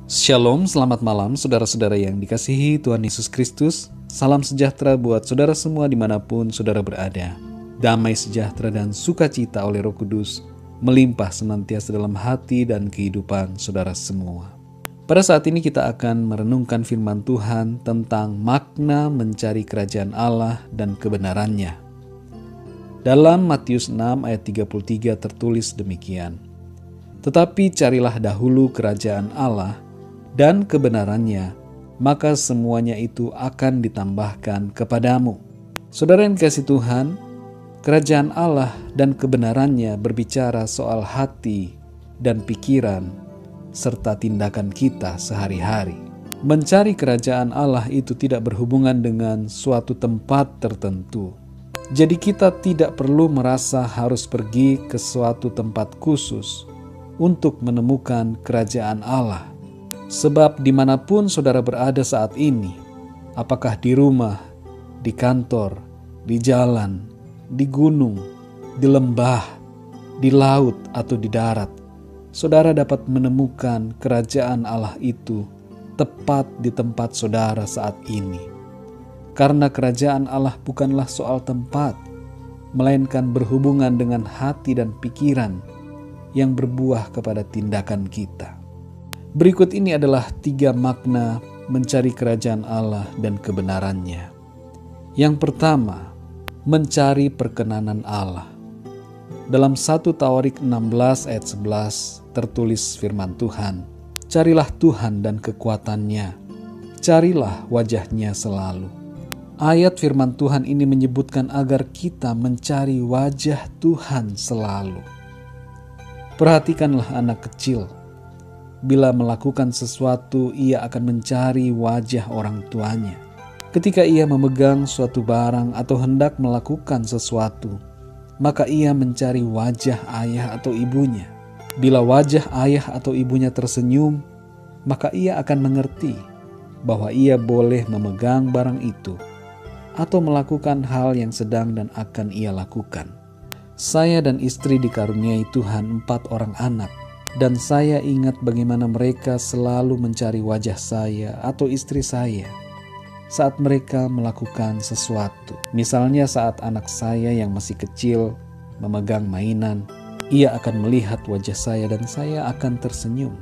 Shalom, selamat malam saudara-saudara yang dikasihi Tuhan Yesus Kristus. Salam sejahtera buat saudara semua dimanapun saudara berada. Damai sejahtera dan sukacita oleh Roh Kudus melimpah senantiasa dalam hati dan kehidupan saudara semua. Pada saat ini kita akan merenungkan firman Tuhan tentang makna mencari kerajaan Allah dan kebenarannya. Dalam Matius 6 ayat 33 tertulis demikian. Tetapi carilah dahulu kerajaan Allah dan kebenarannya, maka semuanya itu akan ditambahkan kepadamu. Saudara yang dikasihi Tuhan, kerajaan Allah dan kebenarannya berbicara soal hati dan pikiran serta tindakan kita sehari-hari. Mencari kerajaan Allah itu tidak berhubungan dengan suatu tempat tertentu. Jadi kita tidak perlu merasa harus pergi ke suatu tempat khusus untuk menemukan kerajaan Allah. Sebab dimanapun saudara berada saat ini, apakah di rumah, di kantor, di jalan, di gunung, di lembah, di laut atau di darat, saudara dapat menemukan kerajaan Allah itu tepat di tempat saudara saat ini. Karena kerajaan Allah bukanlah soal tempat, melainkan berhubungan dengan hati dan pikiran yang berbuah kepada tindakan kita. Berikut ini adalah 3 makna mencari kerajaan Allah dan kebenarannya. Yang pertama, mencari perkenanan Allah. Dalam 1 Tawarik 16 ayat 11 tertulis firman Tuhan, carilah Tuhan dan kekuatannya, carilah wajahnya selalu. Ayat firman Tuhan ini menyebutkan agar kita mencari wajah Tuhan selalu. Perhatikanlah anak kecil. Bila melakukan sesuatu, ia akan mencari wajah orang tuanya. Ketika ia memegang suatu barang atau hendak melakukan sesuatu, maka ia mencari wajah ayah atau ibunya. Bila wajah ayah atau ibunya tersenyum, maka ia akan mengerti bahwa ia boleh memegang barang itu atau melakukan hal yang sedang dan akan ia lakukan. Saya dan istri dikaruniai Tuhan 4 orang anak. Dan saya ingat bagaimana mereka selalu mencari wajah saya atau istri saya saat mereka melakukan sesuatu. Misalnya saat anak saya yang masih kecil memegang mainan, ia akan melihat wajah saya dan saya akan tersenyum.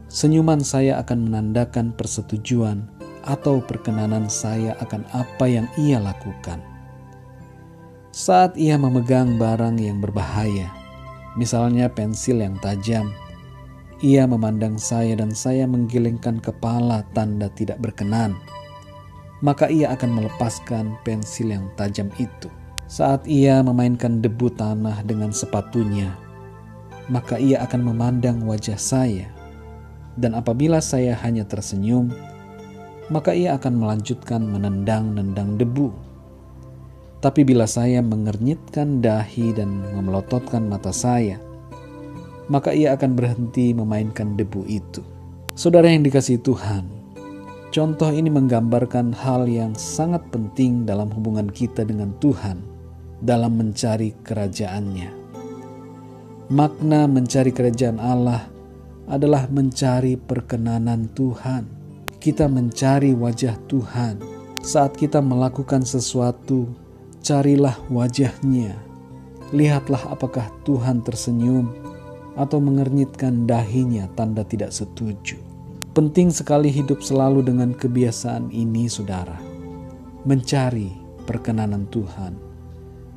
Senyuman saya akan menandakan persetujuan atau perkenanan saya akan apa yang ia lakukan. Saat ia memegang barang yang berbahaya, misalnya pensil yang tajam, ia memandang saya dan saya menggelengkan kepala tanda tidak berkenan. Maka ia akan melepaskan pensil yang tajam itu. Saat ia memainkan debu tanah dengan sepatunya, maka ia akan memandang wajah saya. Dan apabila saya hanya tersenyum, maka ia akan melanjutkan menendang-nendang debu. Tapi bila saya mengernyitkan dahi dan memelototkan mata saya, maka ia akan berhenti memainkan debu itu. Saudara yang dikasihi Tuhan, contoh ini menggambarkan hal yang sangat penting dalam hubungan kita dengan Tuhan dalam mencari kerajaannya. Makna mencari kerajaan Allah adalah mencari perkenanan Tuhan. Kita mencari wajah Tuhan. Saat kita melakukan sesuatu, carilah wajahnya. Lihatlah apakah Tuhan tersenyum atau mengernyitkan dahinya tanda tidak setuju. Penting sekali hidup selalu dengan kebiasaan ini, saudara. Mencari perkenanan Tuhan.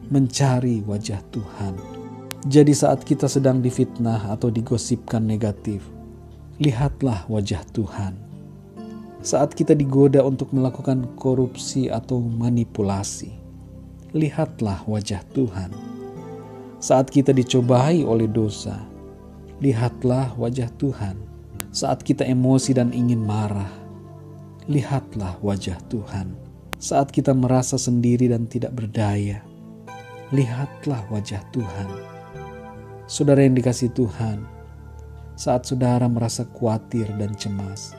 Mencari wajah Tuhan. Jadi saat kita sedang difitnah atau digosipkan negatif, lihatlah wajah Tuhan. Saat kita digoda untuk melakukan korupsi atau manipulasi, lihatlah wajah Tuhan. Saat kita dicobai oleh dosa, lihatlah wajah Tuhan. Saat kita emosi dan ingin marah, lihatlah wajah Tuhan. Saat kita merasa sendiri dan tidak berdaya, lihatlah wajah Tuhan. Saudara yang dikasihi Tuhan, saat saudara merasa khawatir dan cemas,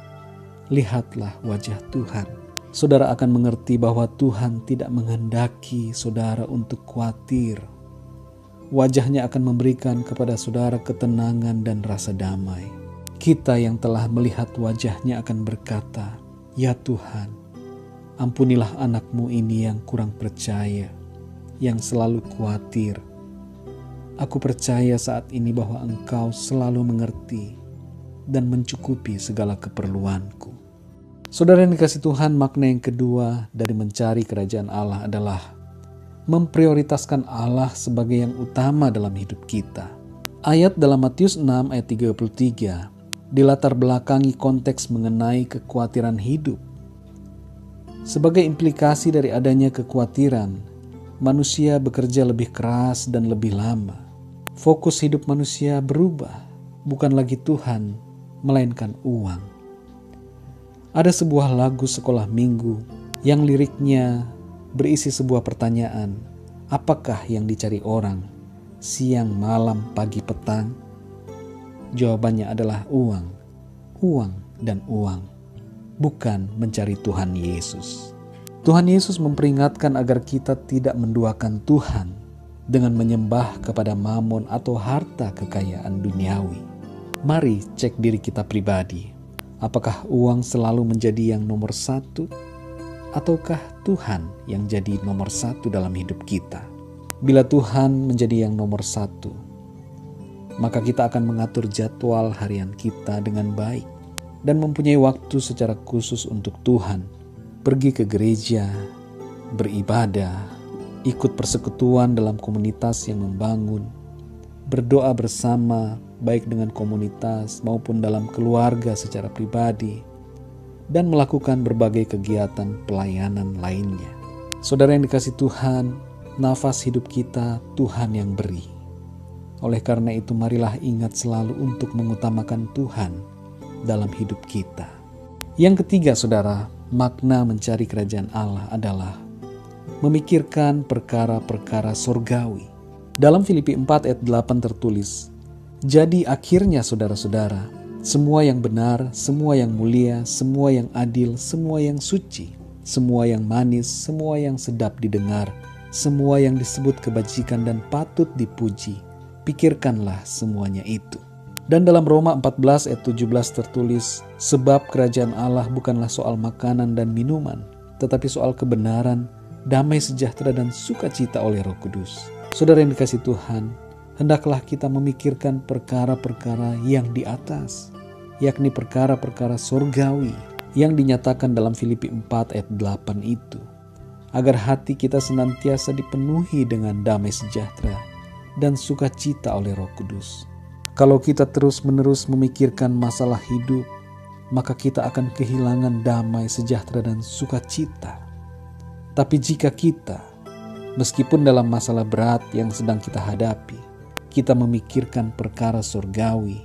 lihatlah wajah Tuhan. Saudara akan mengerti bahwa Tuhan tidak menghendaki saudara untuk khawatir. wajahnya akan memberikan kepada saudara ketenangan dan rasa damai. Kita yang telah melihat wajahnya akan berkata, "Ya Tuhan, ampunilah anakmu ini yang kurang percaya, yang selalu khawatir. Aku percaya saat ini bahwa Engkau selalu mengerti dan mencukupi segala keperluanku." Saudara yang dikasihi Tuhan, makna yang kedua dari mencari kerajaan Allah adalah memprioritaskan Allah sebagai yang utama dalam hidup kita. Ayat dalam Matius 6 ayat 33 dilatar belakangi konteks mengenai kekhawatiran hidup. Sebagai implikasi dari adanya kekhawatiran, manusia bekerja lebih keras dan lebih lama. Fokus hidup manusia berubah, bukan lagi Tuhan, melainkan uang. Ada sebuah lagu sekolah minggu yang liriknya berisi sebuah pertanyaan, apakah yang dicari orang, siang, malam, pagi, petang? Jawabannya adalah uang, uang, dan uang, bukan mencari Tuhan Yesus. Tuhan Yesus memperingatkan agar kita tidak menduakan Tuhan dengan menyembah kepada mamon atau harta kekayaan duniawi. Mari cek diri kita pribadi. Apakah uang selalu menjadi yang nomor satu? Ataukah Tuhan yang jadi nomor satu dalam hidup kita? Bila Tuhan menjadi yang nomor satu, maka kita akan mengatur jadwal harian kita dengan baik dan mempunyai waktu secara khusus untuk Tuhan. Pergi ke gereja, beribadah, ikut persekutuan dalam komunitas yang membangun, berdoa bersama baik dengan komunitas maupun dalam keluarga secara pribadi, dan melakukan berbagai kegiatan pelayanan lainnya. Saudara yang dikasihi Tuhan, nafas hidup kita Tuhan yang beri. Oleh karena itu marilah ingat selalu untuk mengutamakan Tuhan dalam hidup kita. Yang ketiga saudara, makna mencari kerajaan Allah adalah memikirkan perkara-perkara surgawi. Dalam Filipi 4 ayat 8 tertulis, "Jadi akhirnya saudara-saudara, semua yang benar, semua yang mulia, semua yang adil, semua yang suci, semua yang manis, semua yang sedap didengar, semua yang disebut kebajikan dan patut dipuji, pikirkanlah semuanya itu." Dan dalam Roma 14 ayat 17 tertulis, "Sebab kerajaan Allah bukanlah soal makanan dan minuman, tetapi soal kebenaran, damai sejahtera dan sukacita oleh Roh Kudus." Saudara yang dikasihi Tuhan, hendaklah kita memikirkan perkara-perkara yang di atas, yakni perkara-perkara surgawi yang dinyatakan dalam Filipi 4 ayat 8 itu, agar hati kita senantiasa dipenuhi dengan damai sejahtera dan sukacita oleh Roh Kudus. Kalau kita terus-menerus memikirkan masalah hidup, maka kita akan kehilangan damai sejahtera dan sukacita. Tapi jika kita, meskipun dalam masalah berat yang sedang kita hadapi, kita memikirkan perkara surgawi,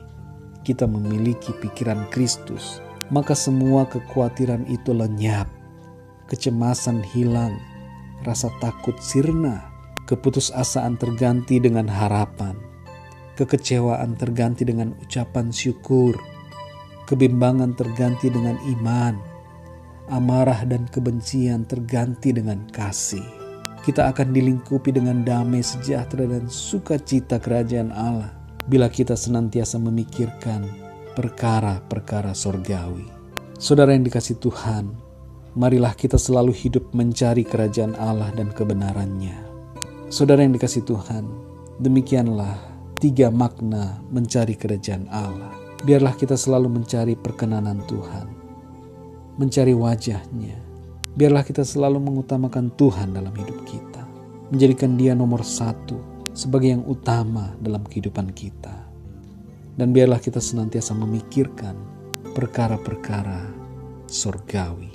kita memiliki pikiran Kristus, maka semua kekhawatiran itu lenyap, kecemasan hilang, rasa takut sirna, keputusasaan terganti dengan harapan, kekecewaan terganti dengan ucapan syukur, kebimbangan terganti dengan iman, amarah dan kebencian terganti dengan kasih. Kita akan dilingkupi dengan damai sejahtera dan sukacita kerajaan Allah bila kita senantiasa memikirkan perkara-perkara surgawi. Saudara yang dikasihi Tuhan, marilah kita selalu hidup mencari kerajaan Allah dan kebenarannya. Saudara yang dikasihi Tuhan, demikianlah 3 makna mencari kerajaan Allah. Biarlah kita selalu mencari perkenanan Tuhan, mencari wajahnya. Biarlah kita selalu mengutamakan Tuhan dalam hidup kita, menjadikan Dia nomor 1 sebagai yang utama dalam kehidupan kita. Dan biarlah kita senantiasa memikirkan perkara-perkara surgawi.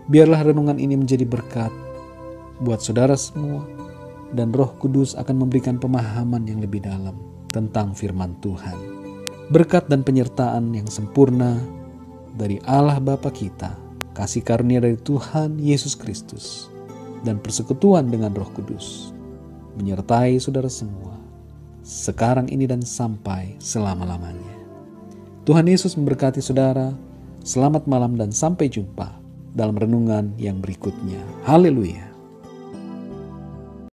Biarlah renungan ini menjadi berkat buat saudara semua, dan Roh Kudus akan memberikan pemahaman yang lebih dalam tentang firman Tuhan. Berkat dan penyertaan yang sempurna dari Allah Bapa kita, kasih karunia dari Tuhan Yesus Kristus, dan persekutuan dengan Roh Kudus menyertai saudara semua, sekarang ini dan sampai selama-lamanya. Tuhan Yesus memberkati saudara. Selamat malam dan sampai jumpa dalam renungan yang berikutnya. Haleluya.